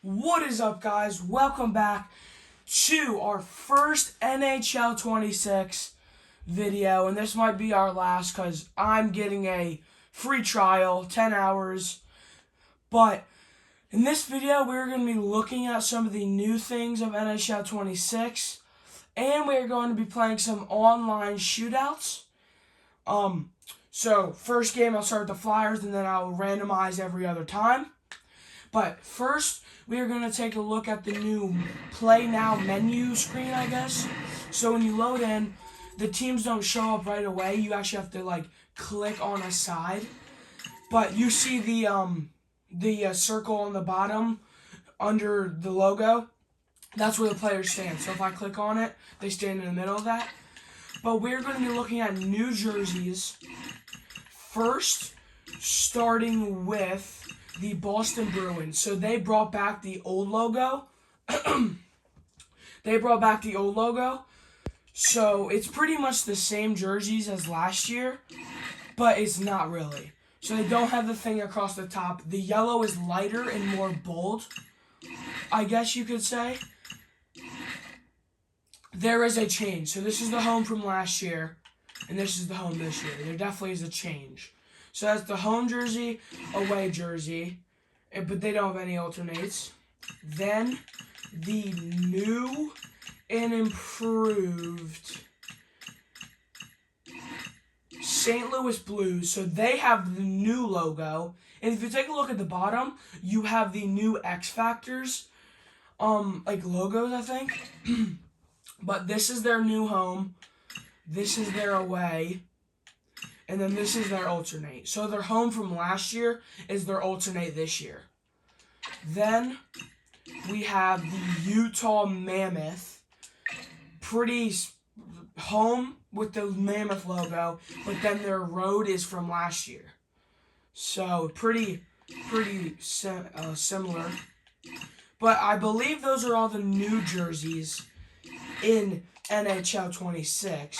What is up, guys? Welcome back to our first NHL 26 video, and this might be our last because I'm getting a free trial, 10 hours. But in this video, we're going to be looking at some of the new things of NHL 26, and we're going to be playing some online shootouts. So first game, I'll start with the Flyers, and then I'll randomize every other time. But first, we are going to take a look at the new Play Now menu screen, I guess. So when you load in, the teams don't show up right away. You actually have to, click on a side. But you see the circle on the bottom under the logo. That's where the players stand. So if I click on it, they stand in the middle of that. But we're going to be looking at new jerseys. First, starting with the Boston Bruins. So they brought back the old logo. So it's pretty much the same jerseys as last year, but it's not really. So they don't have the thing across the top. The yellow is lighter and more bold, I guess you could say. There is a change. So this is the home from last year, and this is the home this year. There definitely is a change. So that's the home jersey, away jersey, but they don't have any alternates. Then the new and improved St. Louis Blues. So they have the new logo. And if you take a look at the bottom, you have the new X Factors, logos, I think. But this is their new home. This is their away. And then this is their alternate. So their home from last year is their alternate this year. Then we have the Utah Mammoth. Pretty home with the Mammoth logo, but then their road is from last year. So pretty similar. But I believe those are all the new jerseys in NHL 26.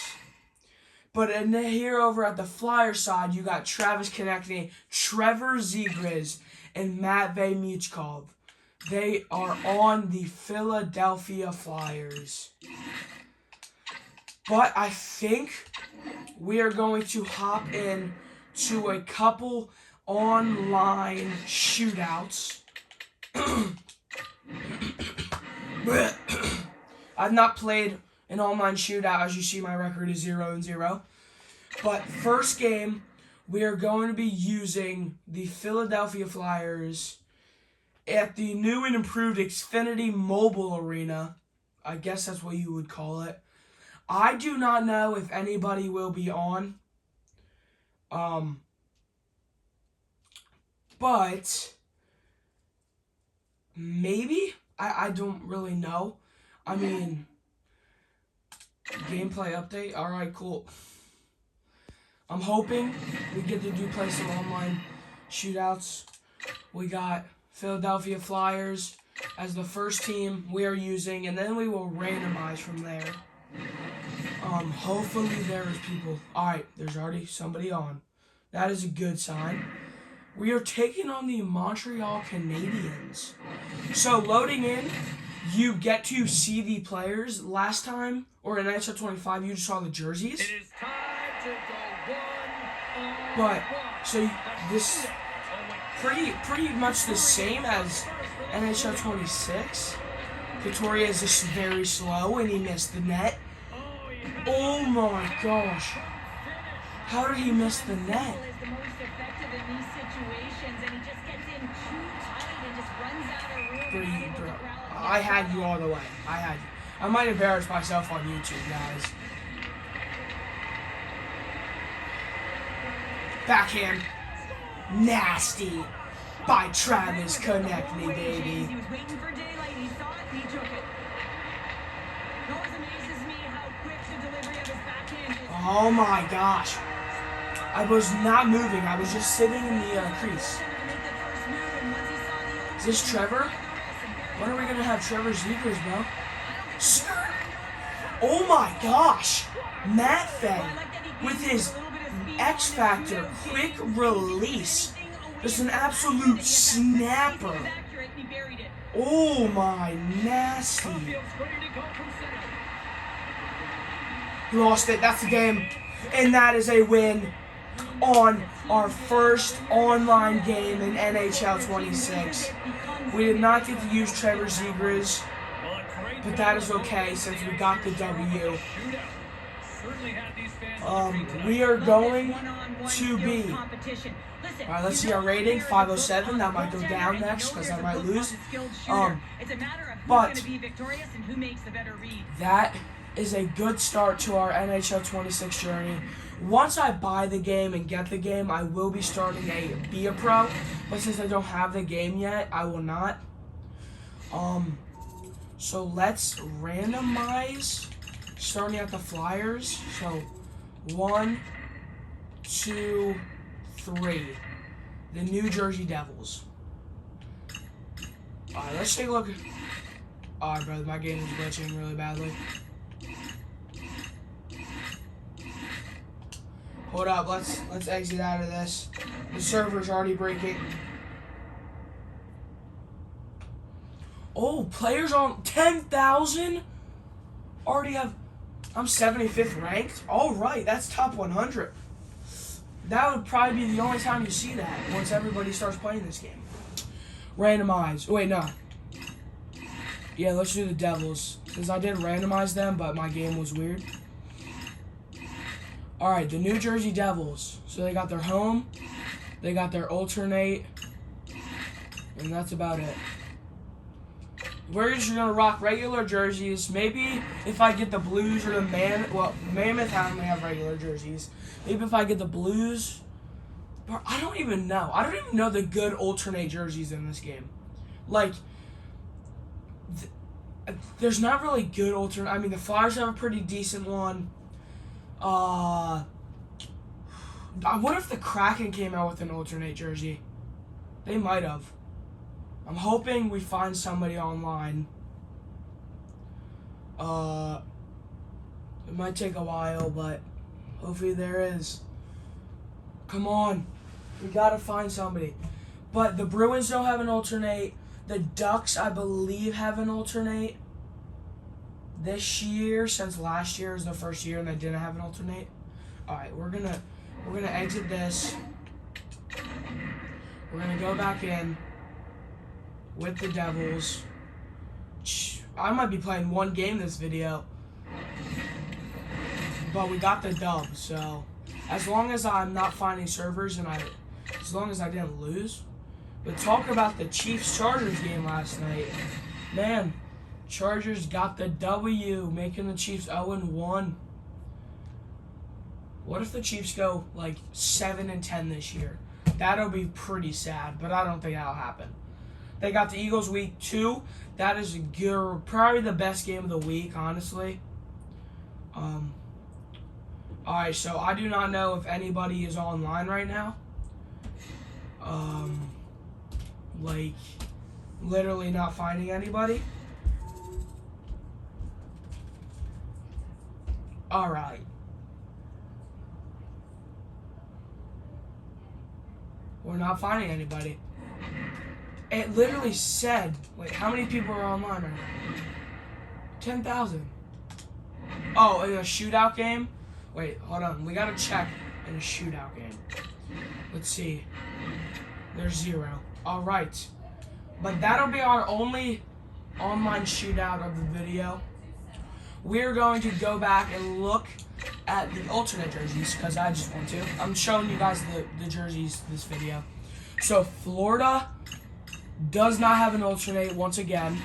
But here over at the Flyer side, you got Travis Konechny, Trevor Zegras, and Matvei Michkov. They are on the Philadelphia Flyers. But I think we are going to hop in to a couple online shootouts. I've not played an online shootout. As you see, my record is 0-0. But first game, we are going to be using the Philadelphia Flyers at the new and improved Xfinity Mobile Arena. I guess that's what you would call it. I do not know if anybody will be on. But maybe? I don't really know. I mean, gameplay update. Alright, cool. I'm hoping we get to play some online shootouts. We got Philadelphia Flyers as the first team we are using, and then we will randomize from there. Hopefully there is people. Alright, there's already somebody on. That is a good sign. We are taking on the Montreal Canadiens. So loading in, you get to see the players. Last time, or in NHL 25, you just saw the jerseys. It is time to go one. But, so this pretty much the same as NHL 26. Couturier is just very slow, and he missed the net. Oh my gosh. How did he miss the net? Bro. I had you all the way. I had you. I might embarrass myself on YouTube, guys. Backhand. Nasty. By Travis Konechny, baby. He was waiting for daylight. He saw it and he took it. It always amazes me how quick the delivery of his backhand is. Oh my gosh. I was not moving. I was just sitting in the crease. Is this Trevor? When are we going to have Trevor Zegras, bro? Oh my gosh. Matvei with his X Factor quick release. Just an absolute snapper. Oh my, nasty. Lost it. That's the game. And that is a win on our first online game in NHL 26. We did not get to use Trevor Zegras, but that is okay since we got the W. We are going to be... Alright, let's see our rating. 507. That might go down next because I might lose. But that is a good start to our NHL 26 journey. Once I buy the game and get the game, I will be starting be a pro. But since I don't have the game yet, I will not. So let's randomize, starting at the Flyers. So 1, 2, 3. The New Jersey Devils. Alright, let's take a look. Alright, brother, my game is glitching really badly. Hold up, let's exit out of this. The server's already breaking. Oh, players on 10,000? Already have... I'm 75th ranked? Alright, that's top 100. That would probably be the only time you see that, once everybody starts playing this game. Randomize. Wait, no. Yeah, let's do the Devils. Because I did randomize them, but my game was weird. Alright, the New Jersey Devils. So they got their home, they got their alternate, and that's about it. We're just going to rock regular jerseys. Maybe if I get the Blues or the Mammoth only have regular jerseys. Maybe if I get the Blues. But I don't even know. I don't even know the good alternate jerseys in this game. Like, there's not really good alternate. I mean, the Flyers have a pretty decent one. I wonder if the Kraken came out with an alternate jersey. They might have. I'm hoping we find somebody online. It might take a while, but hopefully there is. Come on. We gotta find somebody. But the Bruins don't have an alternate. The Ducks, I believe, have an alternate this year, since last year was the first year and they didn't have an alternate. Alright, we're gonna exit this. We're gonna go back in with the Devils. I might be playing one game this video, but we got the dub, so as long as I'm not finding servers and as long as I didn't lose. But talk about the Chiefs-Chargers game last night. Man, Chargers got the W, making the Chiefs 0-1. What if the Chiefs go like 7-10 this year? That'll be pretty sad, but I don't think that'll happen. They got the Eagles week 2. That is probably the best game of the week, honestly. Alright, so I do not know if anybody is online right now. Like, literally not finding anybody. Alright. We're not finding anybody. It literally said, wait, how many people are online right now? 10,000. Oh, in a shootout game? Wait, hold on. We gotta check in a shootout game. Let's see. There's 0. Alright. But that'll be our only online shootout of the video. We're going to go back and look at the alternate jerseys because I just want to. I'm showing you guys the jerseys this video. So Florida does not have an alternate once again.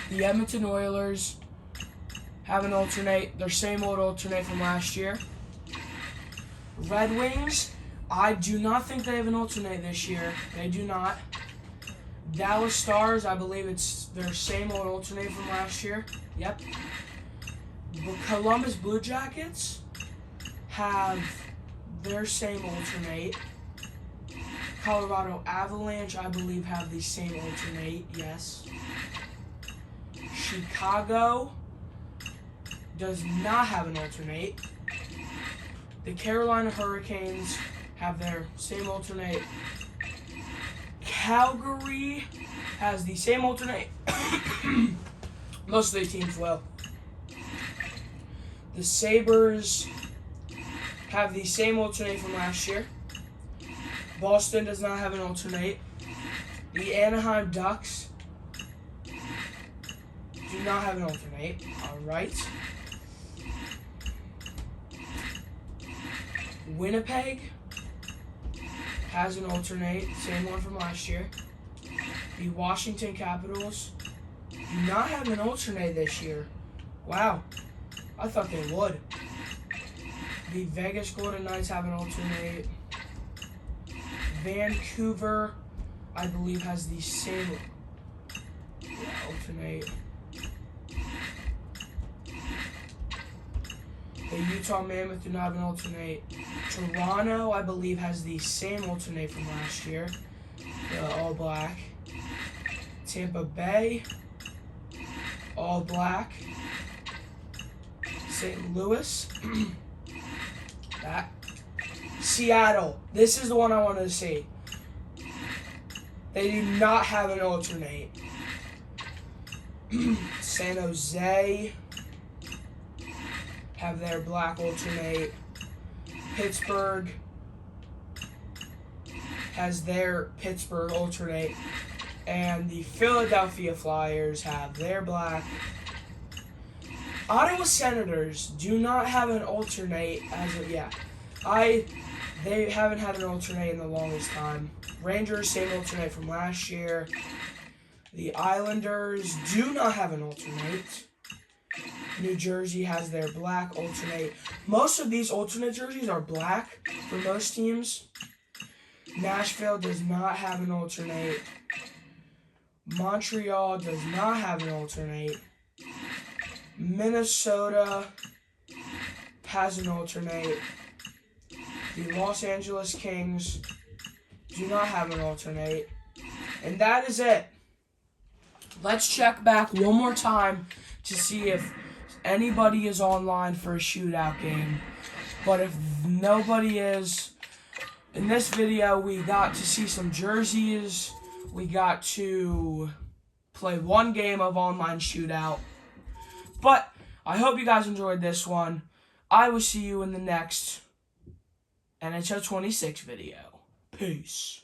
The Edmonton Oilers have an alternate, their same old alternate from last year. Red Wings, I do not think they have an alternate this year. They do not. Dallas Stars, I believe it's their same old alternate from last year. Yep. The Columbus Blue Jackets have their same alternate. Colorado Avalanche, I believe, have the same alternate. Yes. Chicago does not have an alternate. The Carolina Hurricanes have their same alternate. Calgary has the same alternate. Most of the teams will. The Sabres have the same alternate from last year. Boston does not have an alternate. The Anaheim Ducks do not have an alternate. All right. Winnipeg has an alternate, same one from last year. The Washington Capitals do not have an alternate this year. Wow, I thought they would. The Vegas Golden Knights have an alternate. Vancouver, I believe, has the same alternate. The Utah Mammoth do not have an alternate. Toronto, I believe, has the same alternate from last year. The All Black. Tampa Bay, All Black. St. Louis. That. Seattle. This is the one I wanted to see. They do not have an alternate. San Jose have their black alternate. Pittsburgh has their Pittsburgh alternate. And the Philadelphia Flyers have their black. Ottawa Senators do not have an alternate as of yet. They haven't had an alternate in the longest time. Rangers, same alternate from last year. The Islanders do not have an alternate. New Jersey has their black alternate. Most of these alternate jerseys are black for most teams. Nashville does not have an alternate. Montreal does not have an alternate. Minnesota has an alternate. The Los Angeles Kings do not have an alternate. And that is it. Let's check back one more time to see if anybody is online for a shootout game. But if nobody is, in this video we got to see some jerseys. We got to play one game of online shootout. But I hope you guys enjoyed this one. I will see you in the next NHL 26 video. Peace.